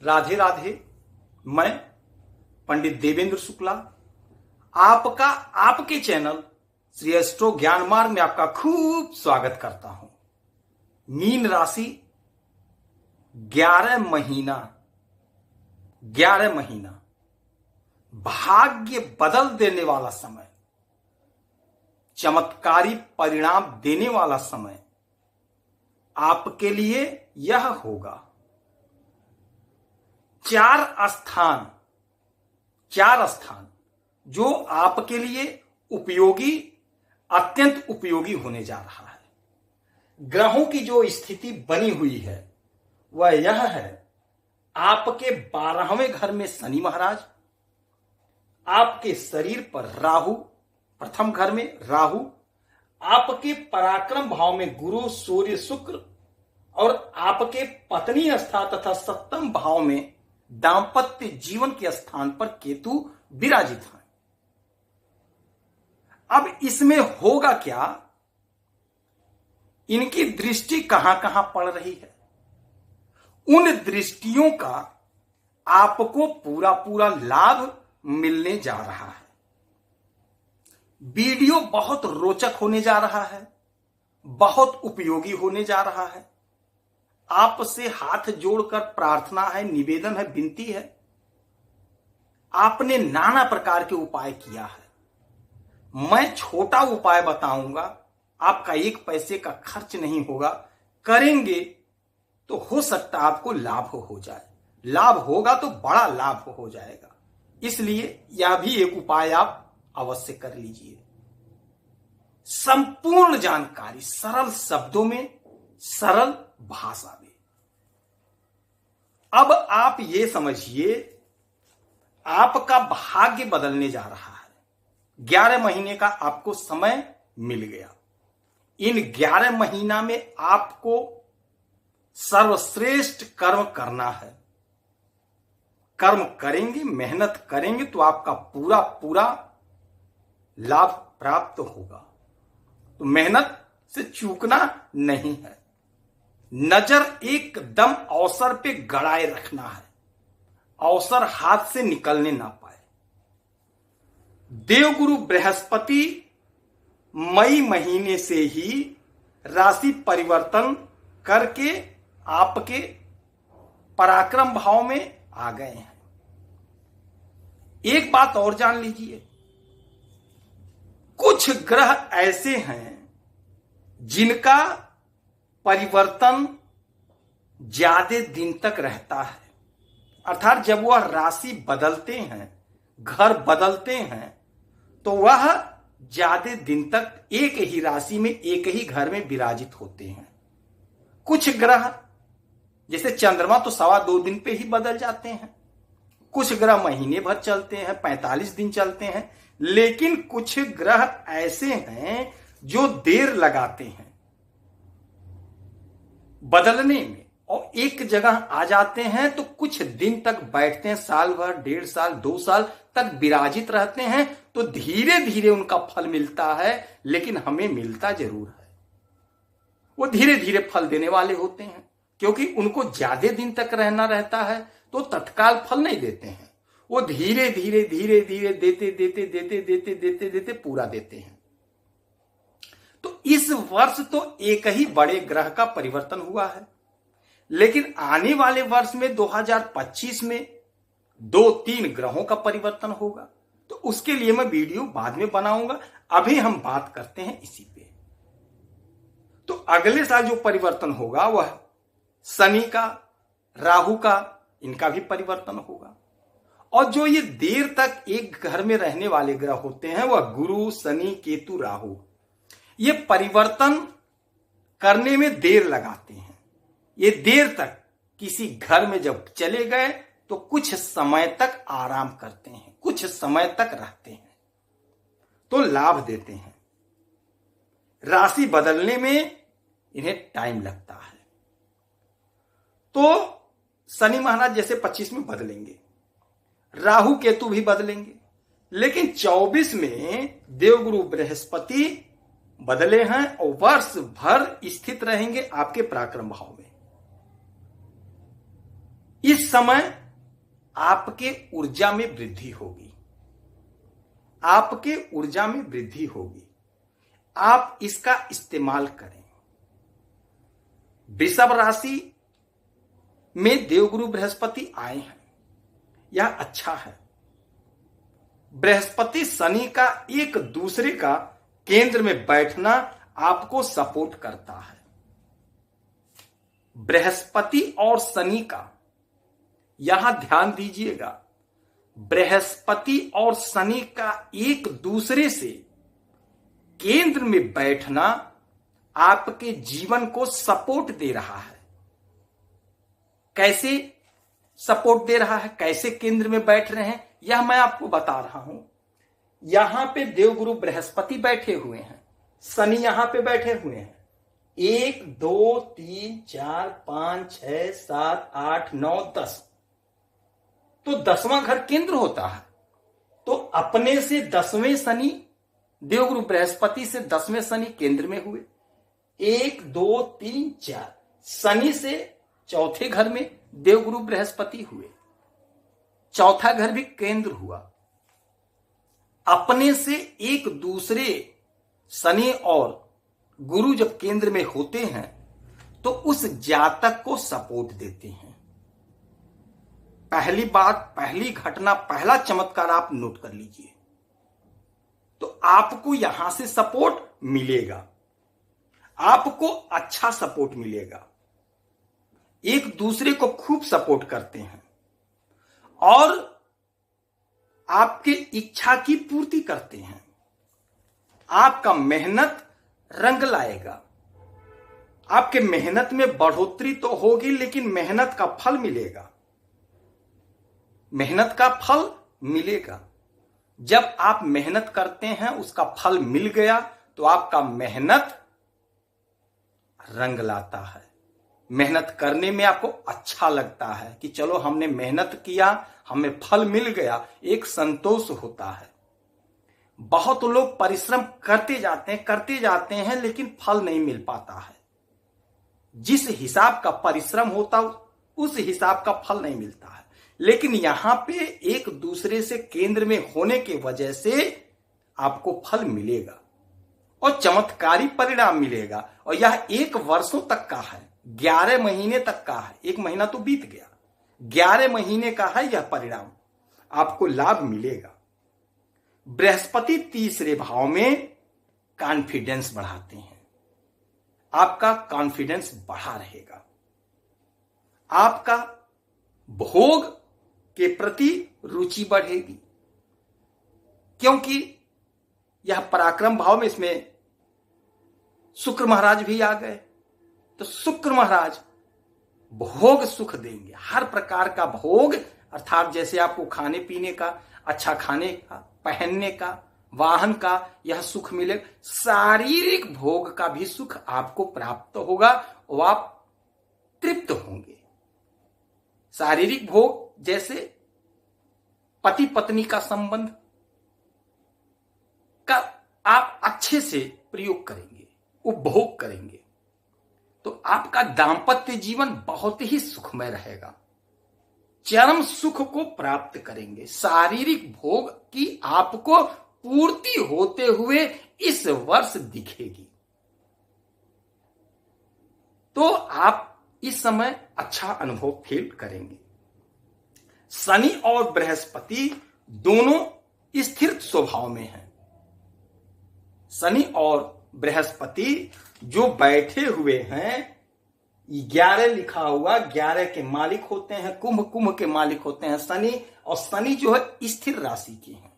राधे राधे। मैं पंडित देवेंद्र शुक्ला आपका आपके चैनल श्री एस्ट्रो ज्ञान मार्ग में आपका खूब स्वागत करता हूं। मीन राशि 11 महीना भाग्य बदल देने वाला समय, चमत्कारी परिणाम देने वाला समय आपके लिए यह होगा। चार स्थान जो आपके लिए उपयोगी, अत्यंत उपयोगी होने जा रहा है। ग्रहों की जो स्थिति बनी हुई है वह यह है। आपके 12वें घर में शनि महाराज, आपके शरीर पर राहु, प्रथम घर में राहु, आपके पराक्रम भाव में गुरु सूर्य शुक्र और आपके पत्नी अवस्था तथा सप्तम भाव में दांपत्य जीवन के स्थान पर केतु विराजित है। अब इसमें होगा क्या, इनकी दृष्टि कहां कहां पड़ रही है, उन दृष्टियों का आपको पूरा पूरा लाभ मिलने जा रहा है। वीडियो बहुत रोचक होने जा रहा है, बहुत उपयोगी होने जा रहा है। आपसे हाथ जोड़कर प्रार्थना है, निवेदन है, विनती है। आपने नाना प्रकार के उपाय किया है, मैं छोटा उपाय बताऊंगा, आपका 1 पैसे का खर्च नहीं होगा। करेंगे तो हो सकता है आपको लाभ हो जाए, लाभ होगा तो बड़ा लाभ हो जाएगा। इसलिए यह भी एक उपाय आप अवश्य कर लीजिए। संपूर्ण जानकारी सरल शब्दों में, सरल भाषा में। अब आप ये समझिए, आपका भाग्य बदलने जा रहा है। 11 महीने का आपको समय मिल गया। इन 11 महीना में आपको सर्वश्रेष्ठ कर्म करना है। कर्म करेंगे, मेहनत करेंगे तो आपका पूरा पूरा लाभ प्राप्त होगा। तो मेहनत से चूकना नहीं है। नजर एकदम अवसर पे गड़ाए रखना है, अवसर हाथ से निकलने ना पाए। देवगुरु बृहस्पति मई महीने से ही राशि परिवर्तन करके आपके पराक्रम भाव में आ गए हैं। एक बात और जान लीजिए, कुछ ग्रह ऐसे हैं जिनका परिवर्तन ज्यादा दिन तक रहता है। अर्थात जब वह राशि बदलते हैं, घर बदलते हैं, तो वह ज्यादा दिन तक एक ही राशि में, एक ही घर में विराजित होते हैं। कुछ ग्रह जैसे चंद्रमा तो 2.25 दिन पे ही बदल जाते हैं। कुछ ग्रह महीने भर चलते हैं, 45 दिन चलते हैं। लेकिन कुछ ग्रह ऐसे हैं जो देर लगाते हैं बदलने में, और एक जगह आ जाते हैं तो कुछ दिन तक बैठते हैं, साल भर, 1.5 साल, 2 साल तक विराजित रहते हैं। तो धीरे धीरे उनका फल मिलता है, लेकिन हमें मिलता जरूर है। वो धीरे धीरे फल देने वाले होते हैं, क्योंकि उनको ज्यादा दिन तक रहना रहता है, तो तत्काल फल नहीं देते हैं। वो धीरे धीरे धीरे धीरे देते देते देते देते देते देते पूरा देते हैं। तो इस वर्ष तो एक ही बड़े ग्रह का परिवर्तन हुआ है, लेकिन आने वाले वर्ष में 2025 में 2-3 ग्रहों का परिवर्तन होगा। तो उसके लिए मैं वीडियो बाद में बनाऊंगा। अभी हम बात करते हैं इसी पे। तो अगले साल जो परिवर्तन होगा वह शनि का, राहु का, इनका भी परिवर्तन होगा। और जो ये देर तक एक घर में रहने वाले ग्रह होते हैं वह गुरु, शनि, केतु, राहु, ये परिवर्तन करने में देर लगाते हैं। ये देर तक किसी घर में जब चले गए तो कुछ समय तक आराम करते हैं, कुछ समय तक रहते हैं, तो लाभ देते हैं। राशि बदलने में इन्हें टाइम लगता है। तो शनि महाराज जैसे 25 में बदलेंगे, राहु केतु भी बदलेंगे, लेकिन 24 में देवगुरु बृहस्पति बदले हैं और वर्ष भर स्थित रहेंगे आपके पराक्रम भाव में। इस समय आपके ऊर्जा में वृद्धि होगी, आपके ऊर्जा में वृद्धि होगी। आप इसका इस्तेमाल करें। वृषभ राशि में देवगुरु बृहस्पति आए हैं, यह अच्छा है। बृहस्पति शनि का एक दूसरे का केंद्र में बैठना आपको सपोर्ट करता है। बृहस्पति और शनि का, यहां ध्यान दीजिएगा, बृहस्पति और शनि का एक दूसरे से केंद्र में बैठना आपके जीवन को सपोर्ट दे रहा है। कैसे सपोर्ट दे रहा है, कैसे केंद्र में बैठ रहे हैं, यह मैं आपको बता रहा हूं। यहां पे देवगुरु बृहस्पति बैठे हुए हैं, शनि यहां पे बैठे हुए हैं। 1 2 3 4 5 6 7 8 9 10, तो 10वां घर केंद्र होता है। तो अपने से 10वें शनि, देवगुरु बृहस्पति से 10वें शनि केंद्र में हुए। 1 2 3 4, शनि से चौथे घर में देवगुरु बृहस्पति हुए, चौथा घर भी केंद्र हुआ। अपने से एक दूसरे शनि और गुरु जब केंद्र में होते हैं तो उस जातक को सपोर्ट देते हैं। पहली बात, पहली घटना, पहला चमत्कार आप नोट कर लीजिए। तो आपको यहां से सपोर्ट मिलेगा, आपको अच्छा सपोर्ट मिलेगा। एक दूसरे को खूब सपोर्ट करते हैं और आपके इच्छा की पूर्ति करते हैं। आपका मेहनत रंग लाएगा, आपके मेहनत में बढ़ोतरी तो होगी लेकिन मेहनत का फल मिलेगा, मेहनत का फल मिलेगा। जब आप मेहनत करते हैं उसका फल मिल गया तो आपका मेहनत रंग लाता है। मेहनत करने में आपको अच्छा लगता है कि चलो हमने मेहनत किया, हमें फल मिल गया, एक संतोष होता है। बहुत लोग परिश्रम करते जाते हैं लेकिन फल नहीं मिल पाता है। जिस हिसाब का परिश्रम होता उस हिसाब का फल नहीं मिलता है। लेकिन यहां पे एक दूसरे से केंद्र में होने की वजह से आपको फल मिलेगा और चमत्कारी परिणाम मिलेगा। और यह 1 वर्षों तक का है, 11 महीने तक का है। 1 महीना तो बीत गया, 11 महीने का है यह परिणाम, आपको लाभ मिलेगा। बृहस्पति तीसरे भाव में कॉन्फिडेंस बढ़ाते हैं, आपका कॉन्फिडेंस बढ़ा रहेगा। आपका भोग के प्रति रुचि बढ़ेगी, क्योंकि यह पराक्रम भाव में, इसमें शुक्र महाराज भी आ गए। तो शुक्र महाराज भोग सुख देंगे, हर प्रकार का भोग, अर्थात जैसे आपको खाने पीने का, अच्छा खाने का, पहनने का, वाहन का यह सुख मिलेगा। शारीरिक भोग का भी सुख आपको प्राप्त होगा और आप तृप्त होंगे। शारीरिक भोग जैसे पति पत्नी का संबंध का आप अच्छे से प्रयोग करेंगे, उपभोग करेंगे, तो आपका दांपत्य जीवन बहुत ही सुखमय रहेगा। चरम सुख को प्राप्त करेंगे। शारीरिक भोग की आपको पूर्ति होते हुए इस वर्ष दिखेगी। तो आप इस समय अच्छा अनुभव फील करेंगे। शनि और बृहस्पति दोनों स्थिर स्वभाव में हैं। शनि और बृहस्पति जो बैठे हुए हैं, 11 लिखा हुआ, 11 के मालिक होते हैं, कुंभ के मालिक होते हैं शनि, और शनि जो है स्थिर राशि के हैं।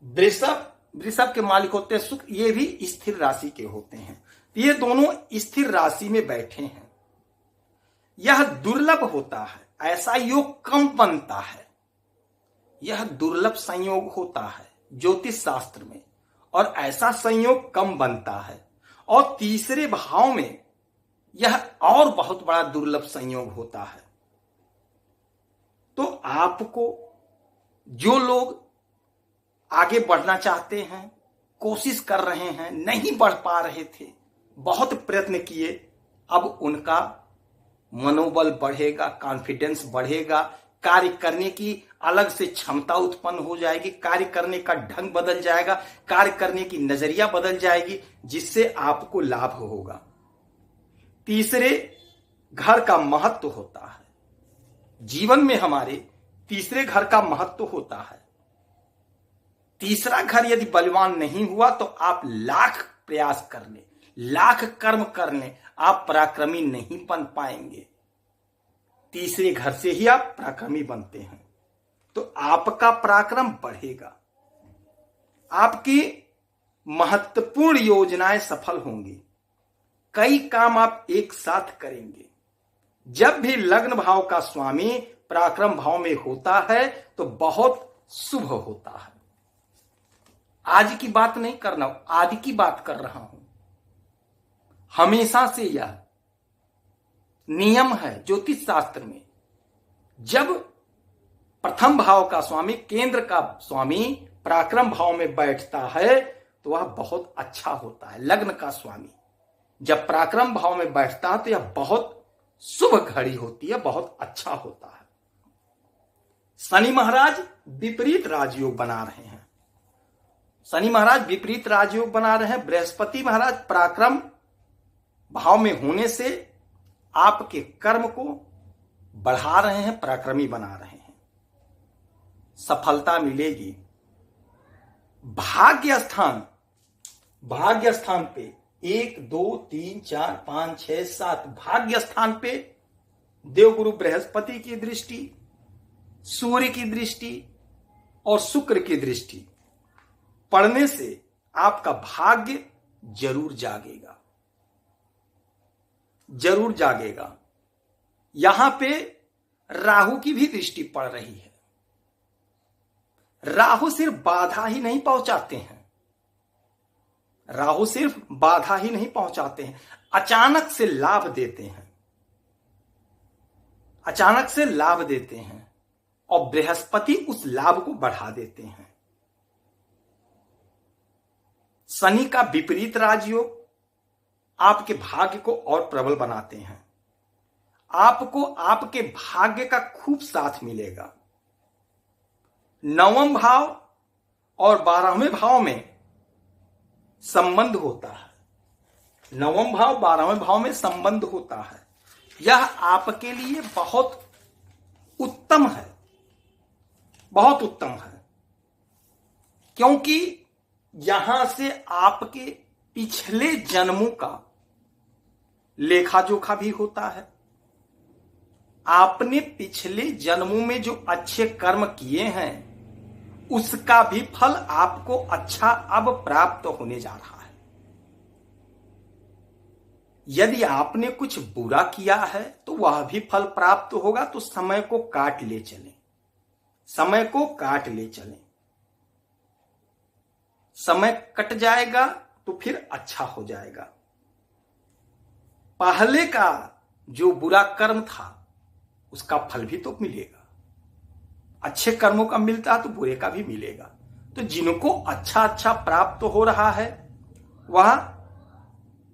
वृषभ के मालिक होते हैं शुक्र, ये भी स्थिर राशि के होते हैं। ये दोनों स्थिर राशि में बैठे हैं। यह दुर्लभ होता है, ऐसा योग कम बनता है। यह दुर्लभ संयोग होता है ज्योतिष शास्त्र में, और ऐसा संयोग कम बनता है। और तीसरे भाव में यह और बहुत बड़ा दुर्लभ संयोग होता है। तो आपको, जो लोग आगे बढ़ना चाहते हैं, कोशिश कर रहे हैं, नहीं बढ़ पा रहे थे, बहुत प्रयत्न किए, अब उनका मनोबल बढ़ेगा, कॉन्फिडेंस बढ़ेगा, कार्य करने की अलग से क्षमता उत्पन्न हो जाएगी, कार्य करने का ढंग बदल जाएगा, कार्य करने की नजरिया बदल जाएगी, जिससे आपको लाभ होगा। तीसरे, घर का महत्व होता है। जीवन में हमारे तीसरे घर का महत्व होता है। तीसरा घर यदि बलवान नहीं हुआ तो आप लाख प्रयास कर ले, लाख कर्म कर ले, आप पराक्रमी नहीं बन पाएंगे। तीसरे घर से ही आप पराक्रमी बनते हैं, तो आपका पराक्रम बढ़ेगा, आपकी महत्वपूर्ण योजनाएं सफल होंगी, कई काम आप एक साथ करेंगे। जब भी लग्न भाव का स्वामी पराक्रम भाव में होता है तो बहुत शुभ होता है। आज की बात नहीं करना, आदि की बात कर रहा हूं। हमेशा से यह नियम है ज्योतिष शास्त्र में, जब प्रथम भाव का स्वामी, केंद्र का स्वामी पराक्रम भाव में बैठता है तो वह बहुत अच्छा होता है। लग्न का स्वामी जब पराक्रम भाव में बैठता है तो यह बहुत शुभ घड़ी होती है, बहुत अच्छा होता है। शनि महाराज विपरीत राजयोग बना रहे हैं, शनि महाराज विपरीत राजयोग बना रहे हैं। बृहस्पति महाराज पराक्रम भाव में होने से आपके कर्म को बढ़ा रहे हैं, पराक्रमी बना रहे हैं, सफलता मिलेगी। भाग्य स्थान पे 1 2 3 4 5 6 7 भाग्य स्थान पे देवगुरु बृहस्पति की दृष्टि, सूर्य की दृष्टि और शुक्र की दृष्टि पड़ने से आपका भाग्य जरूर जागेगा, जरूर जागेगा। यहां पे राहु की भी दृष्टि पड़ रही है। राहु सिर्फ बाधा ही नहीं पहुंचाते हैं, राहु सिर्फ बाधा ही नहीं पहुंचाते हैं, अचानक से लाभ देते हैं, अचानक से लाभ देते हैं और बृहस्पति उस लाभ को बढ़ा देते हैं। शनि का विपरीत राजयोग आपके भाग्य को और प्रबल बनाते हैं, आपको आपके भाग्य का खूब साथ मिलेगा। 9वें भाव और 12वें भाव में संबंध होता है, 9वें भाव 12वें भाव में संबंध होता है। यह आपके लिए बहुत उत्तम है, बहुत उत्तम है, क्योंकि यहां से आपके पिछले जन्मों का लेखा जोखा भी होता है। आपने पिछले जन्मों में जो अच्छे कर्म किए हैं उसका भी फल आपको अच्छा अब प्राप्त होने जा रहा है। यदि आपने कुछ बुरा किया है तो वह भी फल प्राप्त होगा, तो समय को काट ले चलें, समय को काट ले चलें। समय कट जाएगा तो फिर अच्छा हो जाएगा। पहले का जो बुरा कर्म था उसका फल भी तो मिलेगा, अच्छे कर्मों का मिलता है तो बुरे का भी मिलेगा। तो जिनको अच्छा अच्छा प्राप्त हो रहा है वह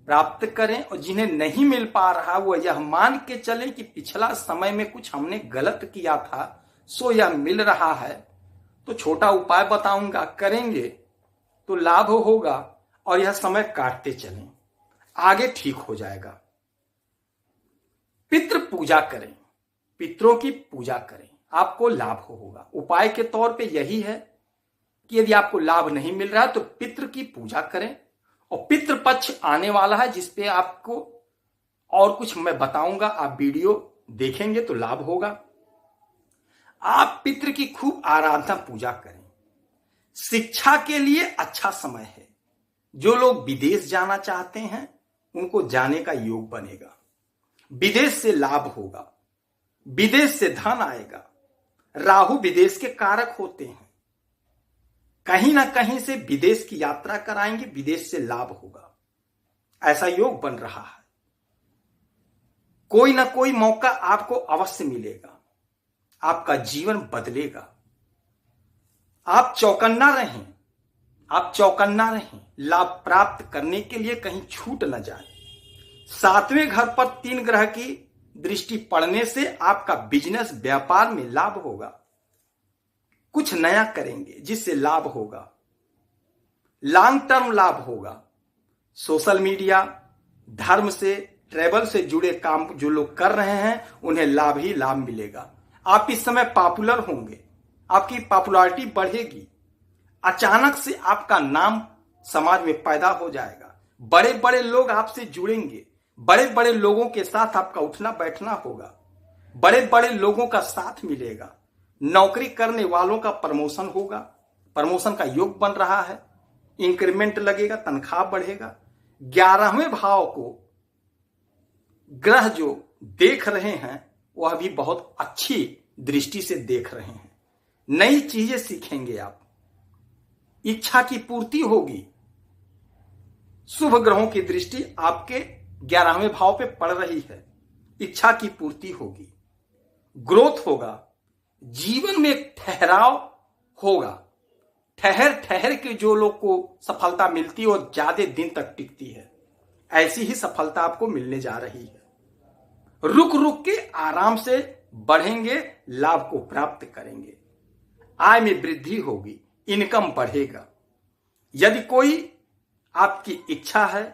प्राप्त करें, और जिन्हें नहीं मिल पा रहा वह यह मान के चलें कि पिछला समय में कुछ हमने गलत किया था सो यह मिल रहा है। तो छोटा उपाय बताऊंगा, करेंगे तो लाभ होगा, और यह समय काटते चलें, आगे ठीक हो जाएगा। पितृ पूजा करें, पितरों की पूजा करें, आपको लाभ होगा। उपाय के तौर पे यही है कि यदि आपको लाभ नहीं मिल रहा तो पितृ की पूजा करें, और पितृ पक्ष आने वाला है जिसपे आपको और कुछ मैं बताऊंगा, आप वीडियो देखेंगे तो लाभ होगा। आप पितृ की खूब आराधना पूजा करें। शिक्षा के लिए अच्छा समय है, जो लोग विदेश जाना चाहते हैं उनको जाने का योग बनेगा, विदेश से लाभ होगा, विदेश से धन आएगा। राहु विदेश के कारक होते हैं, कहीं ना कहीं से विदेश की यात्रा कराएंगे, विदेश से लाभ होगा, ऐसा योग बन रहा है। कोई ना कोई मौका आपको अवश्य मिलेगा, आपका जीवन बदलेगा। आप चौकन्ना रहें, आप चौकन्ना रहें, लाभ प्राप्त करने के लिए कहीं छूट न जाए। 7वें घर पर 3 ग्रह की दृष्टि पड़ने से आपका बिजनेस व्यापार में लाभ होगा। कुछ नया करेंगे जिससे लाभ होगा, लॉन्ग टर्म लाभ होगा। सोशल मीडिया, धर्म से, ट्रैवल से जुड़े काम जो लोग कर रहे हैं उन्हें लाभ ही लाभ मिलेगा। आप इस समय पॉपुलर होंगे, आपकी पॉपुलैरिटी बढ़ेगी, अचानक से आपका नाम समाज में पैदा हो जाएगा, बड़े बड़े लोग आपसे जुड़ेंगे, बड़े बड़े लोगों के साथ आपका उठना बैठना होगा, बड़े बड़े लोगों का साथ मिलेगा, नौकरी करने वालों का प्रमोशन होगा, प्रमोशन का योग बन रहा है, इंक्रीमेंट लगेगा, तनख्वाह बढ़ेगा। 11वें भाव को ग्रह जो देख रहे हैं वह भी बहुत अच्छी दृष्टि से देख रहे हैं। नई चीजें सीखेंगे आप, इच्छा की पूर्ति होगी। शुभ ग्रहों की दृष्टि आपके 11वें भाव पे पड़ रही है, इच्छा की पूर्ति होगी, ग्रोथ होगा, जीवन में एक ठहराव होगा। ठहर ठहर के जो लोग को सफलता मिलती है वो ज्यादा दिन तक टिकती है। ऐसी ही सफलता आपको मिलने जा रही है। रुक रुक के आराम से बढ़ेंगे, लाभ को प्राप्त करेंगे, आय में वृद्धि होगी, इनकम बढ़ेगा। यदि कोई आपकी इच्छा है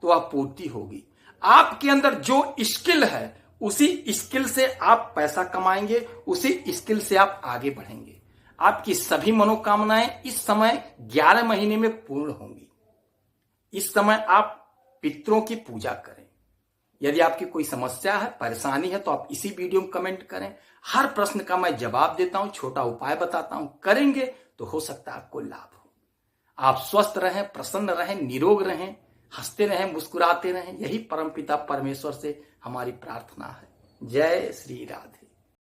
तो वह पूर्ति होगी। आपके अंदर जो स्किल है उसी स्किल से आप पैसा कमाएंगे, उसी स्किल से आप आगे बढ़ेंगे। आपकी सभी मनोकामनाएं इस समय 11 महीने में पूर्ण होंगी। इस समय आप पितरों की पूजा करें। यदि आपकी कोई समस्या है, परेशानी है तो आप इसी वीडियो में कमेंट करें। हर प्रश्न का मैं जवाब देता हूं, छोटा उपाय बताता हूं, करेंगे तो हो सकता है आपको लाभ हो। आप स्वस्थ रहें, प्रसन्न रहें, निरोग रहें, हंसते रहें, मुस्कुराते रहें, यही परमपिता परमेश्वर से हमारी प्रार्थना है। जय श्री राधे।